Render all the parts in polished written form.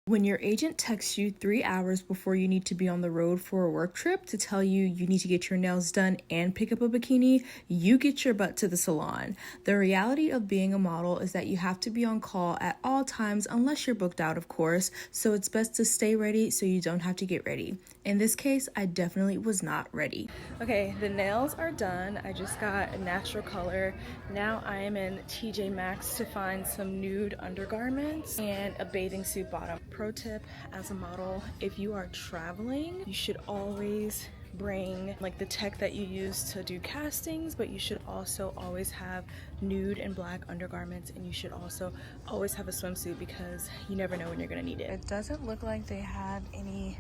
When your agent texts you 3 hours before you need to be on the road for a work trip to tell you you need to get your nails done and pick up a bikini, you get your butt to the salon. The reality of being a model is that you have to be on call at all times unless you're booked out, of course, so it's best to stay ready so you don't have to get ready. In this case, I definitely was not ready. Okay, the nails are done. I just got a natural color. Now I am in TJ Maxx to find some nude undergarments and a bathing suit bottom. Pro tip as a model, if you are traveling, you should always bring like the tech that you use to do castings, but you should also always have nude and black undergarments, and you should also always have a swimsuit because you never know when you're gonna need it. It doesn't look like they had any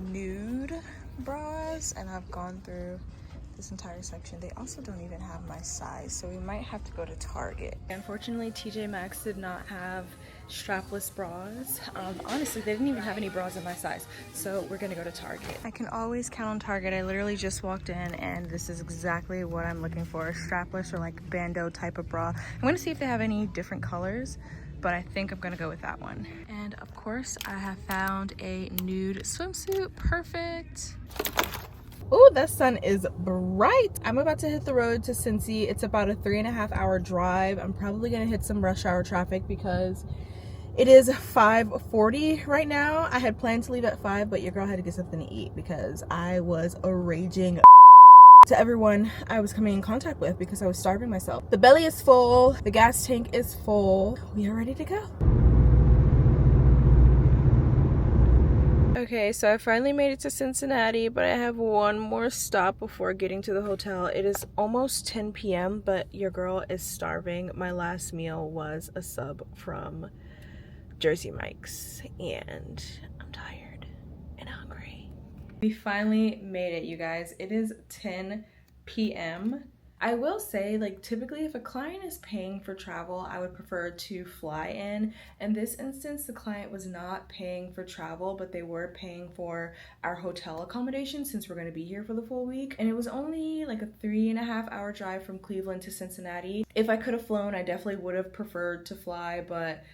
nude bras, and I've gone through this entire section. They also don't even have my size, so we might have to go to Target. Unfortunately, TJ Maxx did not have strapless bras. Honestly, they didn't even have any bras in my size, so we're gonna go to Target. I can always count on Target. I literally just walked in and this is exactly what I'm looking for, a strapless or like bandeau type of bra. I'm gonna see if they have any different colors, but I think I'm gonna go with that one. And of course, I have found a nude swimsuit. Perfect. Oh, the sun is bright. I'm about to hit the road to Cincy. It's about a 3.5-hour drive. I'm probably gonna hit some rush hour traffic because it is 5:40 right now. I had planned to leave at 5, but your girl had to get something to eat because I was a raging to everyone I was coming in contact with because I was starving myself. The belly is full, the gas tank is full. We are ready to go. Okay, so I finally made it to Cincinnati, but I have one more stop before getting to the hotel. It is almost 10 p.m., but your girl is starving. My last meal was a sub from Jersey Mike's, and I'm tired and hungry. We finally made it, you guys. It is 10 p.m. I will say, like, typically if a client is paying for travel, I would prefer to fly in. In this instance, the client was not paying for travel, but they were paying for our hotel accommodation since we're going to be here for the full week. And it was only like a 3.5-hour drive from Cleveland to Cincinnati. If I could have flown, I definitely would have preferred to fly, but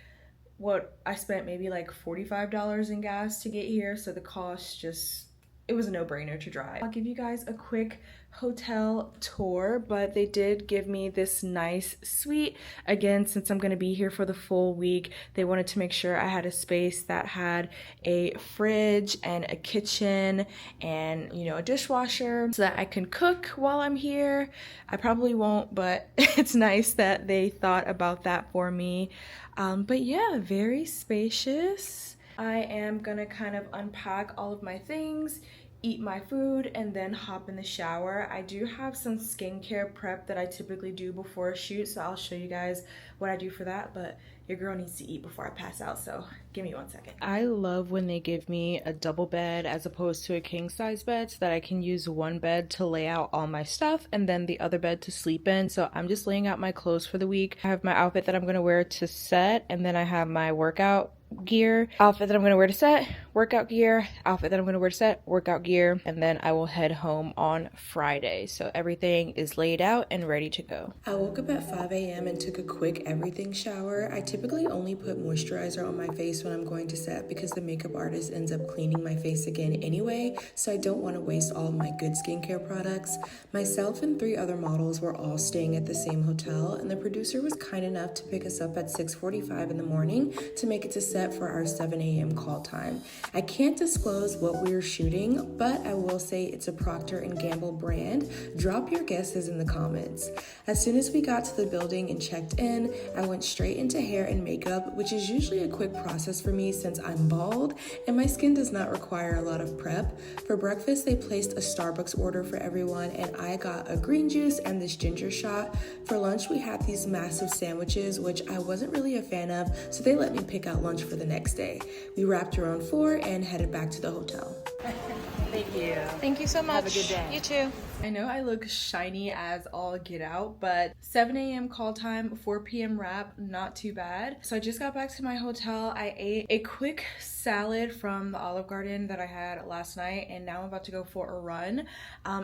I spent maybe like $45 in gas to get here, so the cost just, it was a no-brainer to drive. I'll give you guys a quick hotel tour, but they did give me this nice suite. Again, since I'm going to be here for the full week, they wanted to make sure I had a space that had a fridge and a kitchen and, you know, a dishwasher so that I can cook while I'm here. I probably won't, but it's nice that they thought about that for me. But yeah, very spacious. I am gonna kind of unpack all of my things, eat my food, and then hop in the shower. I do have some skincare prep that I typically do before a shoot, so I'll show you guys what I do for that, but your girl needs to eat before I pass out, so give me 1 second. I love when they give me a double bed as opposed to a king size bed so that I can use one bed to lay out all my stuff and then the other bed to sleep in. So I'm just laying out my clothes for the week. I have my outfit that I'm gonna wear to set, and then I have my workout gear, outfit that I'm gonna wear to set, workout gear, outfit that I'm gonna wear to set, workout gear, and then I will head home on Friday. So everything is laid out and ready to go. I woke up at 5 a.m. and took a quick everything shower. I typically only put moisturizer on my face when I'm going to set because the makeup artist ends up cleaning my face again anyway, so I don't want to waste all of my good skincare products. Myself and 3 other models were all staying at the same hotel, and the producer was kind enough to pick us up at 6:45 in the morning to make it to set for our 7 a.m. call time. I can't disclose what we're shooting, but I will say it's a Procter & Gamble brand. Drop your guesses in the comments. As soon as we got to the building and checked in, I went straight into hair and makeup, which is usually a quick process for me since I'm bald and my skin does not require a lot of prep. For breakfast, they placed a Starbucks order for everyone, and I got a green juice and this ginger shot. For lunch, we had these massive sandwiches, which I wasn't really a fan of, so they let me pick out lunch for the next day. We wrapped around 4 and headed back to the hotel. Thank you. Thank you so much. Have a good day. You too. I know I look shiny as all get out, but 7 a.m. call time, 4 p.m. wrap, not too bad. So I just got back to my hotel. I ate a quick salad from the Olive Garden that I had last night, and now I'm about to go for a run.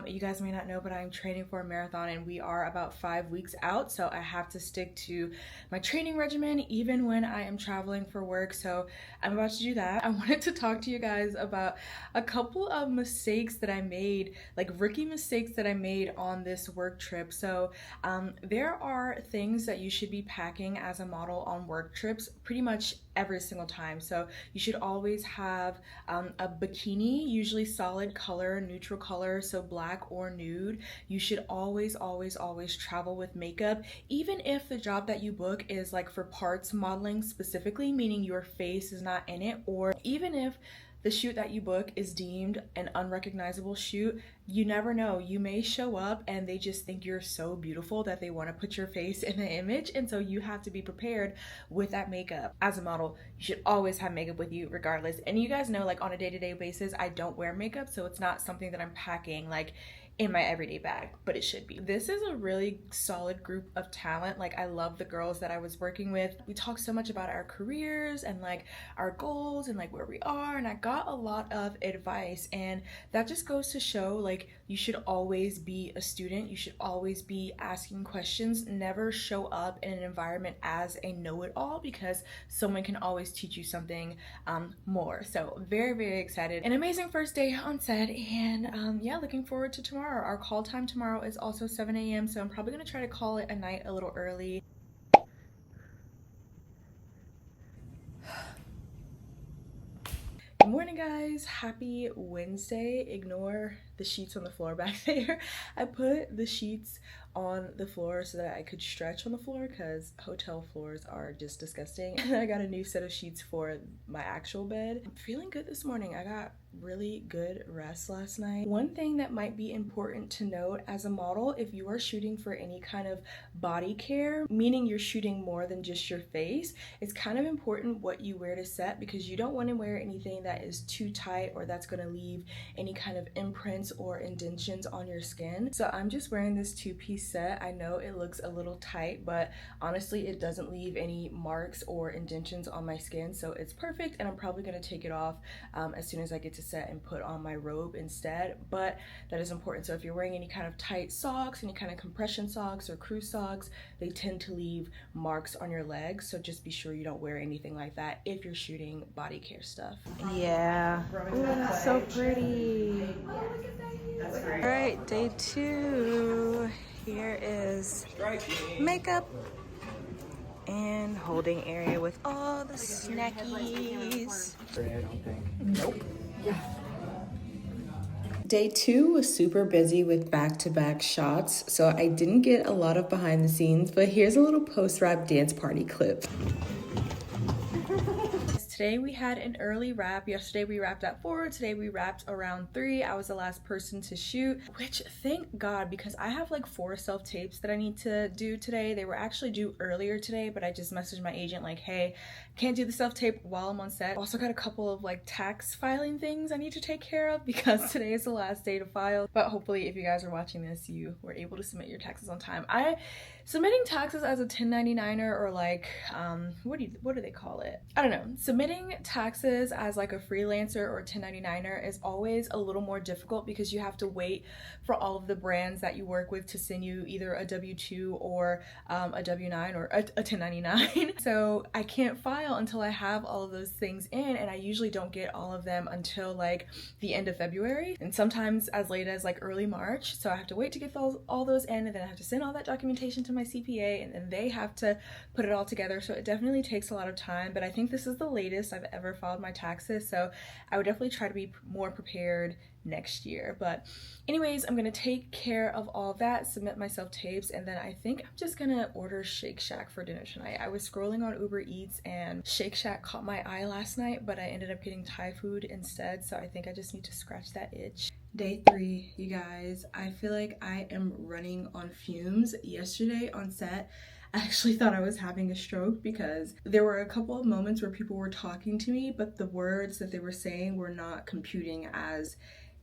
You guys may not know, but I'm training for a marathon, and we are about 5 weeks out, so I have to stick to my training regimen even when I am traveling for work. So I'm about to do that. I wanted to talk to you guys about a couple of mistakes that I made, like rookie mistakes that I made on this work trip. So there are things that you should be packing as a model on work trips pretty much every single time. So you should always have a bikini, usually solid color, neutral color, so black or nude. You should always travel with makeup, even if the job that you book is like for parts modeling specifically, meaning your face is not in it, or even if the shoot that you book is deemed an unrecognizable shoot. You never know, you may show up and they just think you're so beautiful that they want to put your face in the image, and so you have to be prepared with that makeup. As a model, you should always have makeup with you regardless. And you guys know, like on a day-to-day basis, I don't wear makeup, so it's not something that I'm packing like in my everyday bag, but it should be. This is a really solid group of talent. Like, I love the girls that I was working with. We talked so much about our careers and like our goals and like where we are, and I got a lot of advice, and that just goes to show like you should always be a student. You should always be asking questions. Never show up in an environment as a know-it-all, because someone can always teach you something more. So very excited. An amazing first day on set, and yeah, looking forward to tomorrow. Our call time tomorrow is also 7 a.m. so I'm probably gonna try to call it a night a little early. Good morning, guys. Happy Wednesday. Ignore the sheets on the floor back there. I put the sheets on the floor so that I could stretch on the floor, because hotel floors are just disgusting. And I got a new set of sheets for my actual bed. I'm feeling good this morning. I got really good rest last night. One thing that might be important to note as a model, if you are shooting for any kind of body care, meaning you're shooting more than just your face, it's kind of important what you wear to set, because you don't want to wear anything that is too tight or that's going to leave any kind of imprints or indentions on your skin. So I'm just wearing this two-piece set. I know it looks a little tight, but honestly it doesn't leave any marks or indentions on my skin, so it's perfect. And I'm probably going to take it off as soon as I get to set and put on my robe instead, but that is important. So if you're wearing any kind of tight socks, any kind of compression socks or crew socks, they tend to leave marks on your legs, so just be sure you don't wear anything like that if you're shooting body care stuff. Yeah. Ooh, that's so pretty. All right, day 2. Here is makeup and holding area with all the snackies. Nope. Day 2 was super busy with back-to-back shots, so I didn't get a lot of behind the scenes, but here's a little post-wrap dance party clip. Today we had an early wrap. Yesterday we wrapped at 4. Today we wrapped around 3. I was the last person to shoot, which thank God, because I have like 4 self-tapes that I need to do today. They were actually due earlier today, but I just messaged my agent like, hey, can't do the self-tape while I'm on set. Also got a couple of like tax filing things I need to take care of, because today is the last day to file. But hopefully if you guys are watching this, you were able to submit your taxes on time. Submitting taxes as a 1099er, or like what do they call it? I don't know. Submitting taxes as like a freelancer or a 1099er is always a little more difficult, because you have to wait for all of the brands that you work with to send you either a W-2 or a W-9 or a 1099. So I can't file until I have all of those things in, and I usually don't get all of them until like the end of February, and sometimes as late as like early March. So I have to wait to get all those in, and then I have to send all that documentation to my CPA, and then they have to put it all together. So it definitely takes a lot of time, but I think this is the latest I've ever filed my taxes, so I would definitely try to be more prepared next year. But anyways, I'm gonna take care of all that, submit my self-tapes, and then I think I'm just gonna order Shake Shack for dinner tonight. I was scrolling on Uber Eats and Shake Shack caught my eye last night, but I ended up getting Thai food instead, so I think I just need to scratch that itch. Day 3, you guys. I feel like I am running on fumes. Yesterday on set, I actually thought I was having a stroke, because there were a couple of moments where people were talking to me, but the words that they were saying were not computing as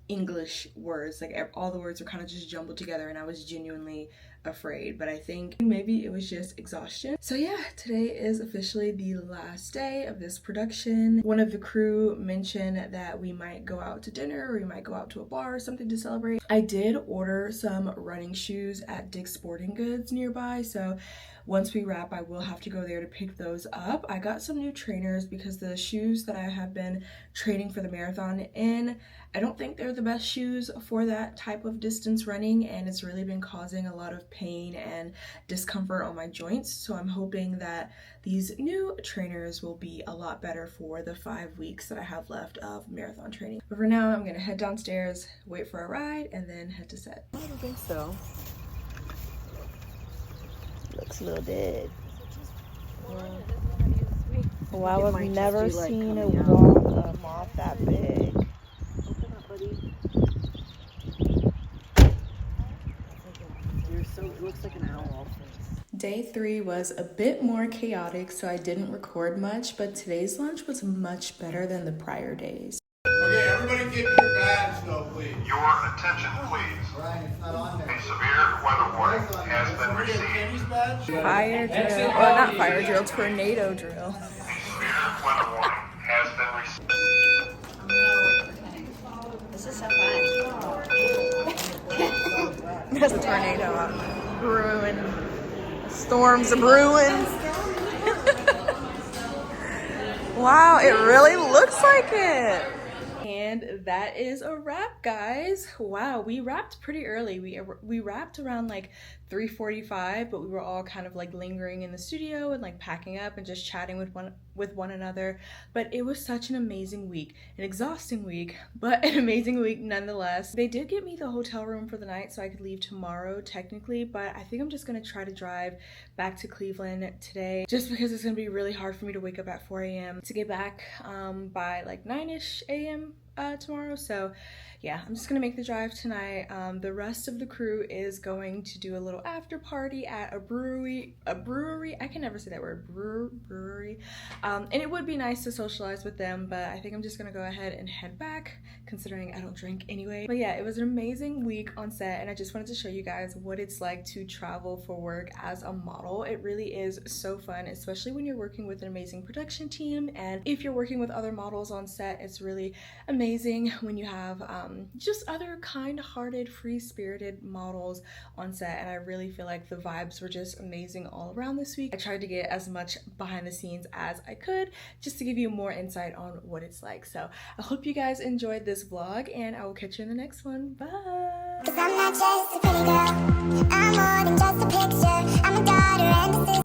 English words. Like all the words were kind of just jumbled together and I was genuinely afraid, but I think maybe it was just exhaustion. So yeah, today is officially the last day of this production. One of the crew mentioned that we might go out to dinner or we might go out to a bar or something to celebrate. I did order some running shoes at Dick's Sporting Goods nearby, so once we wrap, I will have to go there to pick those up. I got some new trainers because the shoes that I have been training for the marathon in, I don't think they're the best shoes for that type of distance running, and it's really been causing a lot of pain and discomfort on my joints. So I'm hoping that these new trainers will be a lot better for the 5 weeks that I have left of marathon training. But for now, I'm gonna head downstairs, wait for a ride, and then head to set. I don't think so. Looks a little dead. Wow, I've never seen a moth that big. Open up, buddy. It looks like an owl. Day 3 was a bit more chaotic, so I didn't record much, but today's lunch was much better than the prior days. Okay, everybody get your badge though, please. Your attention, please. Brian, it's not on there. A severe weather warning has been received. Fire drill, well, not fire drill, tornado drill. A severe weather warning has been received. This is so fun. There's a tornado brewing. Storms are brewing. Wow, it really looks like it. And that is a wrap, guys. Wow, we wrapped pretty early. We wrapped around like 3:45, but we were all kind of like lingering in the studio and like packing up and just chatting with one another. But it was such an amazing week, an exhausting week, but an amazing week nonetheless. They did get me the hotel room for the night so I could leave tomorrow technically, but I think I'm just gonna try to drive back to Cleveland today just because it's gonna be really hard for me to wake up at 4 a.m. to get back by like 9-ish a.m. Tomorrow. So yeah, I'm just gonna make the drive tonight. The rest of the crew is going to do a little after party at a brewery. I can never say that word, brewery. And it would be nice to socialize with them, but I think I'm just gonna go ahead and head back considering I don't drink anyway. But yeah, it was an amazing week on set, and I just wanted to show you guys what it's like to travel for work as a model. It really is so fun, especially when you're working with an amazing production team, and if you're working with other models on set, it's really amazing when you have just other kind-hearted, free-spirited models on set, and I really feel like the vibes were just amazing all around this week. I tried to get as much behind the scenes as I could just to give you more insight on what it's like. So I hope you guys enjoyed this vlog, and I will catch you in the next one. Bye! 'Cause I'm not just a pretty girl, I'm more than just a picture. I'm a daughter and a sister.